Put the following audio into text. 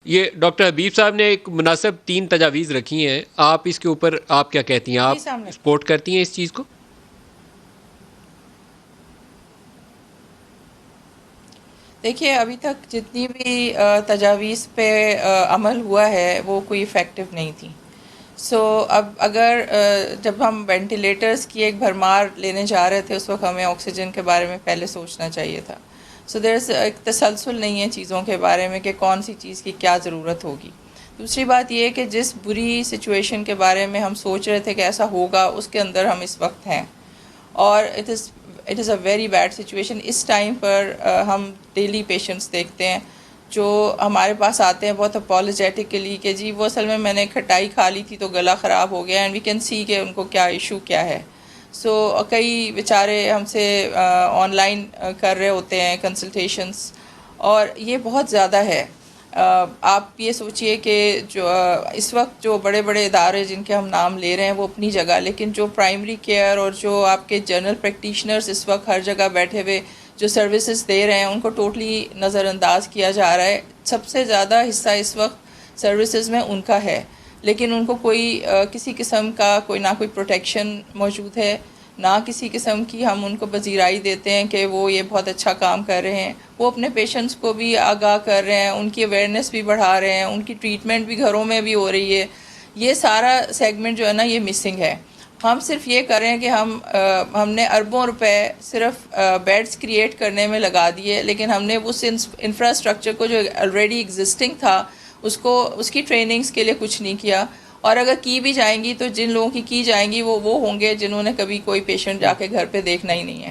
یہ ڈاکٹر حبیب صاحب نے ایک مناسب 3 تجاویز رکھی ہیں، آپ اس کے اوپر آپ کیا کہتی ہیں؟ آپ سپورٹ کرتی ہیں اس چیز کو؟ دیکھیے ابھی تک جتنی بھی تجاویز پہ عمل ہوا ہے وہ کوئی افیکٹو نہیں تھی. سو اب اگر جب ہم وینٹیلیٹرز کی ایک بھرمار لینے جا رہے تھے اس وقت ہمیں آکسیجن کے بارے میں پہلے سوچنا چاہیے تھا. سو دیر ایک تسلسل نہیں ہے چیزوں کے بارے میں کہ کون سی چیز کی کیا ضرورت ہوگی. دوسری بات یہ کہ جس بری سچویشن کے بارے میں ہم سوچ رہے تھے کہ ایسا ہوگا اس کے اندر ہم اس وقت ہیں، اور it is a very bad situation. اس ٹائم پر ہم ڈیلی پیشنٹس دیکھتے ہیں جو ہمارے پاس آتے ہیں بہت اپالوجیٹکلی کہ جی وہ اصل میں نے کھٹائی کھا لی تھی تو گلا خراب ہو گیا، اینڈ وی کین سی کہ ان کو کیا ایشو کیا ہے. سو کئی بیچارے ہم سے آن لائن کر رہے ہوتے ہیں کنسلٹیشنس، اور یہ بہت زیادہ ہے. آپ یہ سوچئے کہ جو اس وقت جو بڑے بڑے ادارے جن کے ہم نام لے رہے ہیں وہ اپنی جگہ، لیکن جو پرائمری کیئر اور جو آپ کے جنرل پریکٹیشنرز اس وقت ہر جگہ بیٹھے ہوئے جو سروسز دے رہے ہیں ان کو ٹوٹلی نظر انداز کیا جا رہا ہے. سب سے زیادہ حصہ اس وقت سروسز میں ان کا ہے، لیکن ان کو کوئی کسی قسم کا کوئی نہ کوئی پروٹیکشن موجود ہے، نہ کسی قسم کی ہم ان کو پذیرائی دیتے ہیں کہ وہ یہ بہت اچھا کام کر رہے ہیں. وہ اپنے پیشنٹس کو بھی آگاہ کر رہے ہیں، ان کی اویئرنیس بھی بڑھا رہے ہیں، ان کی ٹریٹمنٹ بھی گھروں میں بھی ہو رہی ہے. یہ سارا سیگمنٹ جو ہے نا یہ مسنگ ہے. ہم صرف یہ کر رہے ہیں کہ ہم نے اربوں روپے صرف بیڈز کریٹ کرنے میں لگا دیے، لیکن ہم نے اس انفراسٹرکچر کو جو آلریڈی ایگزسٹنگ تھا اس کی ٹریننگز کے لیے کچھ نہیں کیا. اور اگر کی بھی جائیں گی تو جن لوگوں کی جائیں گی وہ ہوں گے جنہوں نے کبھی کوئی پیشنٹ جا کے گھر پہ دیکھنا ہی نہیں ہے.